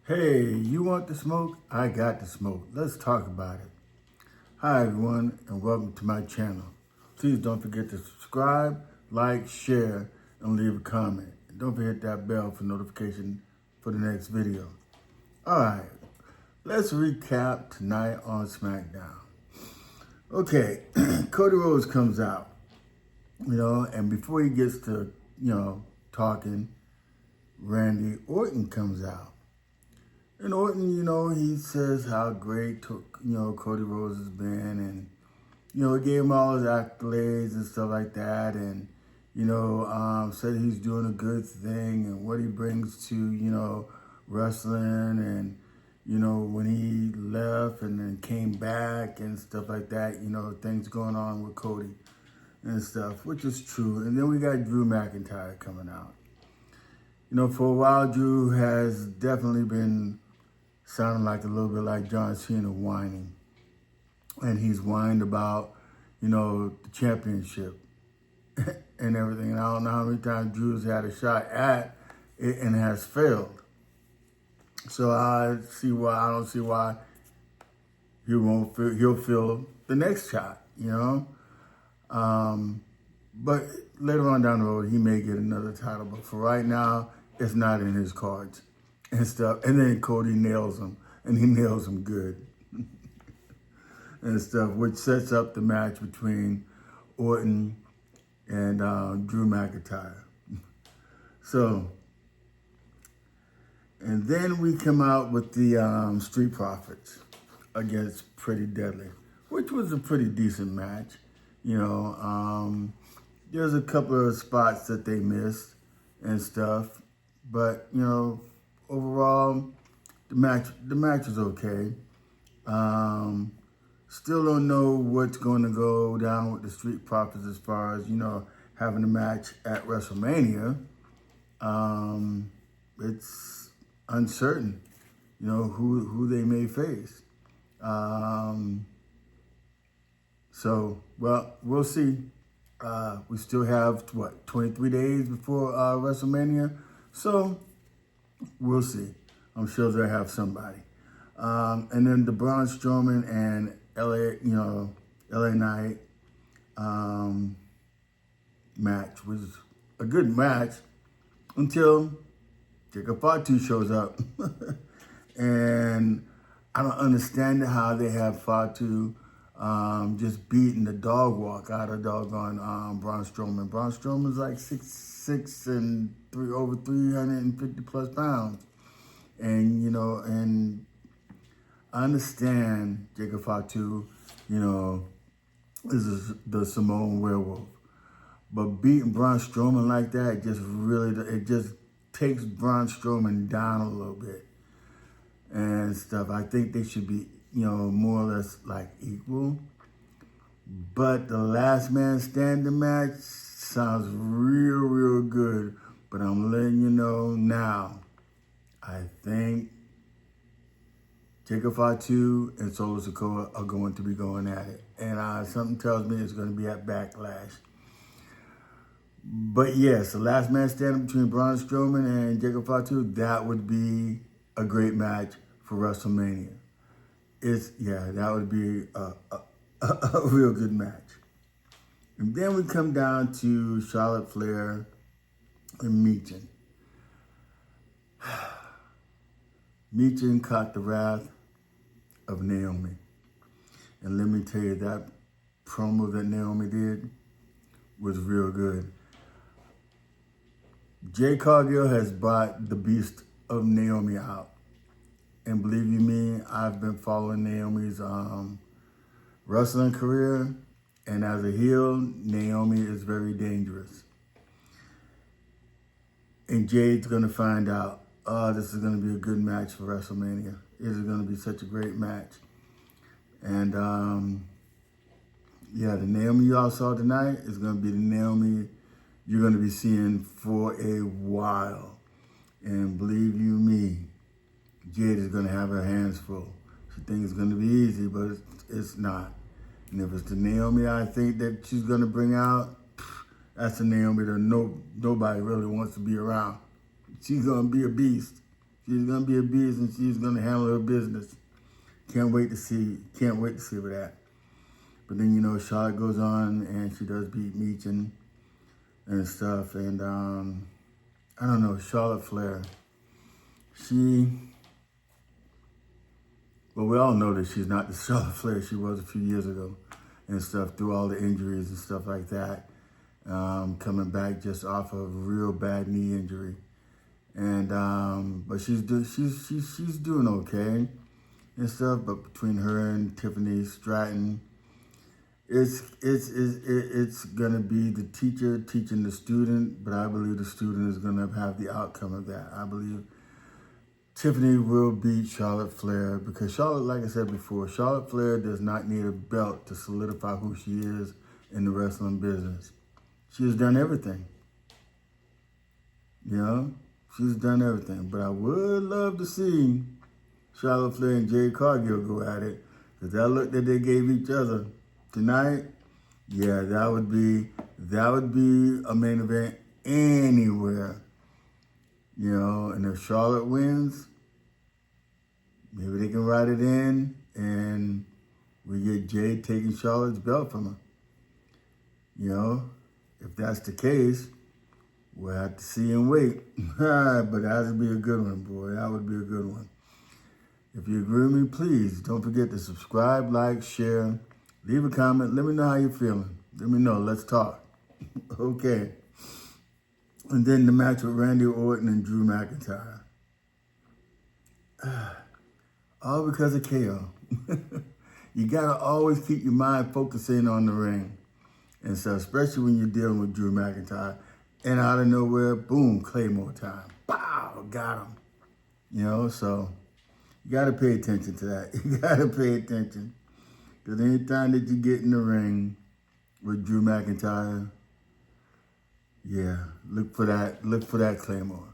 Hey, you want the smoke? I got the smoke. Let's talk about it. Hi, everyone, and welcome to my channel. Please don't forget to subscribe, like, share, and leave a comment. And don't forget that bell for notification for the next video. All right, let's recap tonight on SmackDown. Okay, Cody Rhodes comes out, and before he gets to, talking, Randy Orton comes out. And Orton, he says how great, Cody Rhodes has been, and, he gave him all his accolades and stuff like that, and, said he's doing a good thing and what he brings to, wrestling, and, when he left and then came back and stuff like that, things going on with Cody and stuff, which is true. And then we got Drew McIntyre coming out. For a while, Drew has definitely been sounding like a little bit like John Cena whining. And he's whined about, the championship and everything. And I don't know how many times Drew's had a shot at it and has failed. So I don't see why he'll feel the next shot, But later on down the road, he may get another title. But for right now, it's not in his cards and stuff. And then Cody nails him, and he nails him good and stuff, which sets up the match between Orton and Drew McIntyre. So, and then we come out with the Street Profits against Pretty Deadly, which was a pretty decent match. There's a couple of spots that they missed and stuff, but overall, the match is okay. Still don't know what's going to go down with the Street Profits as far as having a match at WrestleMania. It's uncertain, who they may face. So, well, we'll see. We still have, 23 days before WrestleMania? So, we'll see. I'm sure they'll have somebody. And then the Braun Strowman and LA Knight match was a good match until Jacob Fatu shows up. And I don't understand how they have Fatu just beating the dog walk out of doggone Braun Strowman. Braun Strowman's like 6'6" and over 350 plus pounds. And, and I understand Jacob Fatu, is the Samoan werewolf. But beating Braun Strowman like that, it just takes Braun Strowman down a little bit and stuff. I think they should be, more or less like equal. But the last man standing match sounds real good. But I'm letting you know now, I think Jacob Fatu and Solo Sikoa are going to be going at it. And something tells me it's going to be at Backlash. But yes, the last man standing between Braun Strowman and Jacob Fatu, that would be a great match for WrestleMania. That would be a real good match. And then we come down to Charlotte Flair and Meechin. Meechin caught the wrath of Naomi. And let me tell you, that promo that Naomi did was real good. Jay Cargill has brought the beast of Naomi out. And believe you me, I've been following Naomi's wrestling career. And as a heel, Naomi is very dangerous. And Jade's going to find out, this is going to be a good match for WrestleMania. It is going to be such a great match. And, the Naomi y'all saw tonight is going to be the Naomi you're going to be seeing for a while. And believe you me, Jade is going to have her hands full. She thinks it's going to be easy, but it's not. And if it's the Naomi I think that she's going to bring out, that's a Naomi that nobody really wants to be around. She's going to be a beast. She's gonna be a beast, and she's gonna handle her business. Can't wait to see with that. But then, Charlotte goes on and she does beat Meechin and stuff. And I don't know, Charlotte Flair. Well, we all know that she's not the Charlotte Flair she was a few years ago and stuff, through all the injuries and stuff like that. Coming back just off of a real bad knee injury. And but she's doing okay and stuff. But between her and Tiffany Stratton, it's gonna be the teacher teaching the student, but I believe the student is gonna have the outcome of that. I believe Tiffany will beat Charlotte Flair because Charlotte, like I said before, Charlotte Flair does not need a belt to solidify who she is in the wrestling business. She has done everything. She's done everything. But I would love to see Charlotte Flair and Jade Cargill go at it, because that look that they gave each other tonight, yeah, that would be a main event anywhere. And if Charlotte wins, maybe they can ride it in and we get Jade taking Charlotte's belt from her. If that's the case, we'll have to see and wait. But that would be a good one, boy. That would be a good one. If you agree with me, please don't forget to subscribe, like, share, leave a comment. Let me know how you're feeling. Let me know. Let's talk. Okay. And then the match with Randy Orton and Drew McIntyre. All because of KO. You got to always keep your mind focusing on the ring. And so, especially when you're dealing with Drew McIntyre. And out of nowhere, boom, Claymore time. Pow, got him. So you got to pay attention to that. You got to pay attention. Because anytime that you get in the ring with Drew McIntyre, yeah, look for that Claymore.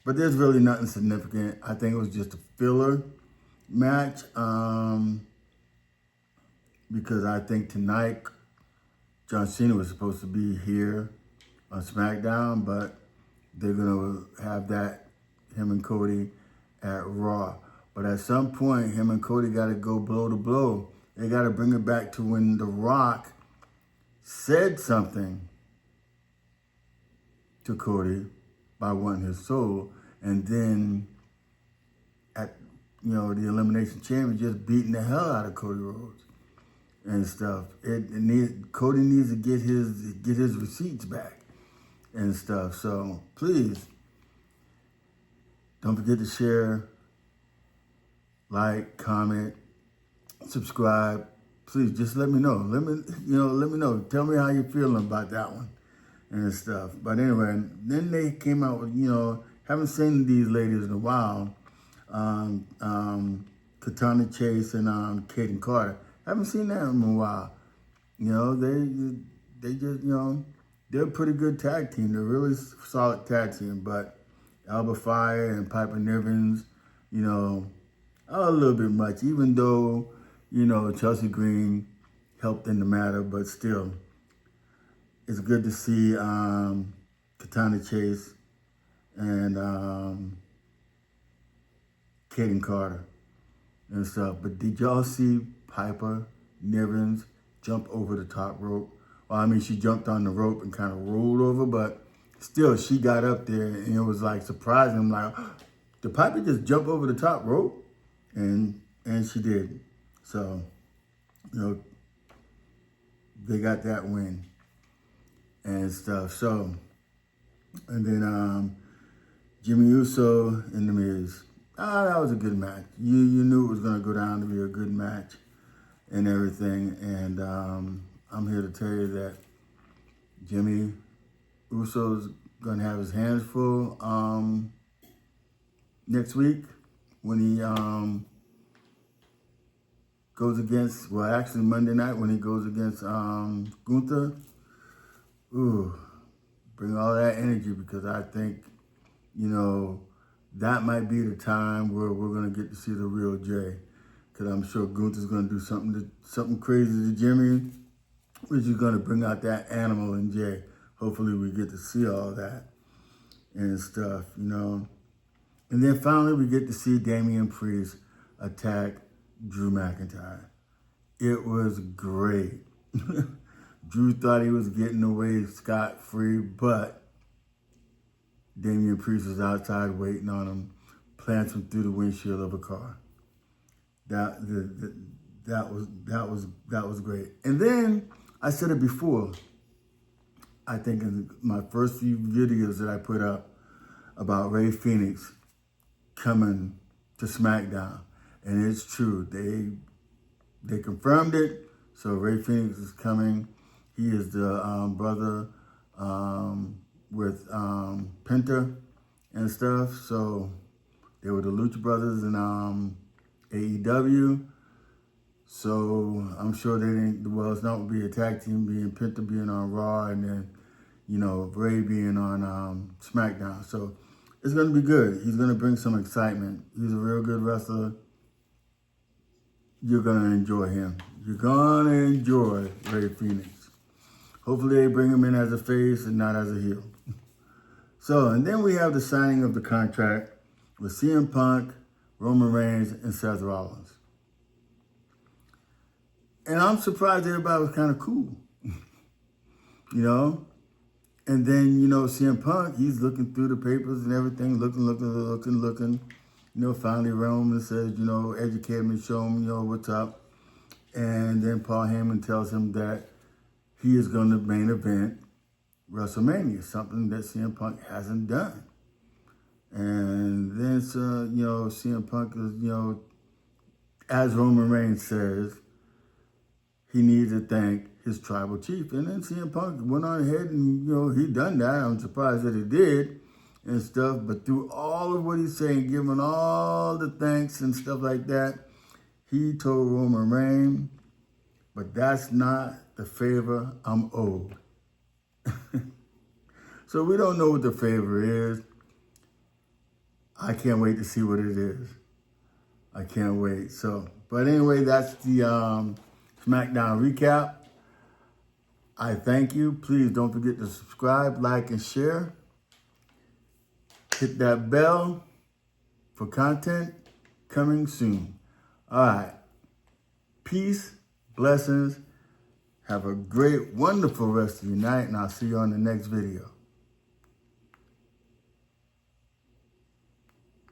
But there's really nothing significant. I think it was just a filler match. Because I think tonight, John Cena was supposed to be here on SmackDown, but they're going to have him and Cody at Raw. But at some point, him and Cody got to go blow to blow. They got to bring it back to when The Rock said something to Cody by wanting his soul, and then at the Elimination Chamber just beating the hell out of Cody Rhodes and stuff. Cody needs to get his receipts back and stuff. So please don't forget to share, like, comment, subscribe. Please just let me know. Let me know. Tell me how you're feeling about that one and stuff. But anyway, then they came out with, haven't seen these ladies in a while. Katana Chase and Kaden Carter. Haven't seen them in a while. They just, they're a pretty good tag team. They're a really solid tag team. But Alba Fire and Piper Nivens, a little bit much. Even though, Chelsea Green helped in the matter, but still, it's good to see Katana Chase and Kaden Carter and stuff. But did y'all see Piper Nivens jump over the top rope? Well, I mean, she jumped on the rope and kind of rolled over, but still, she got up there, and it was like surprising. I'm like, did Piper just jump over the top rope? And she did. So, they got that win and stuff. So, and then Jimmy Uso and The Miz. That was a good match. You knew it was going to go down to be a good match and everything. And I'm here to tell you that Jimmy Uso's going to have his hands full next week when he goes against, well, actually Monday night when he goes against Gunther. Ooh, bring all that energy, because I think, that might be the time where we're going to get to see the real Jay. Because I'm sure Gunther's going to do something crazy to Jimmy, which is going to bring out that animal in Jay. Hopefully we get to see all that and stuff, And then finally, we get to see Damian Priest attack Drew McIntyre. It was great. Drew thought he was getting away scot-free, but Damian Priest was outside waiting on him, plants him through the windshield of a car. That was great. And then I said it before, I think in my first few videos that I put up about Rey Fenix coming to SmackDown. And it's true. They confirmed it. So Rey Fenix is coming. He is the brother with Penta and stuff. So they were the Lucha Brothers in AEW. So I'm sure they didn't, well, it's not going to be a tag team, being Penta being on Raw and then, Rey being on SmackDown. So it's going to be good. He's going to bring some excitement. He's a real good wrestler. You're going to enjoy him. You're going to enjoy Rey Fenix. Hopefully they bring him in as a face and not as a heel. So, and then we have the signing of the contract with CM Punk, Roman Reigns, and Seth Rollins. And I'm surprised everybody was kind of cool. And then, CM Punk, he's looking through the papers and everything, looking. Finally Roman says, educate me, show me, what's up. And then Paul Heyman tells him that he is going to main event WrestleMania, something that CM Punk hasn't done. And then, CM Punk is, as Roman Reigns says, he needs to thank his tribal chief. And then CM Punk went on ahead and, he done that. I'm surprised that he did and stuff. But through all of what he's saying, giving all the thanks and stuff like that, he told Roman Reigns, but that's not the favor I'm owed. So we don't know what the favor is. I can't wait to see what it is. I can't wait. So, but anyway, that's the SmackDown recap. I thank you. Please don't forget to subscribe, like, and share. Hit that bell for content coming soon. All right. Peace, blessings. Have a great, wonderful rest of your night, and I'll see you on the next video.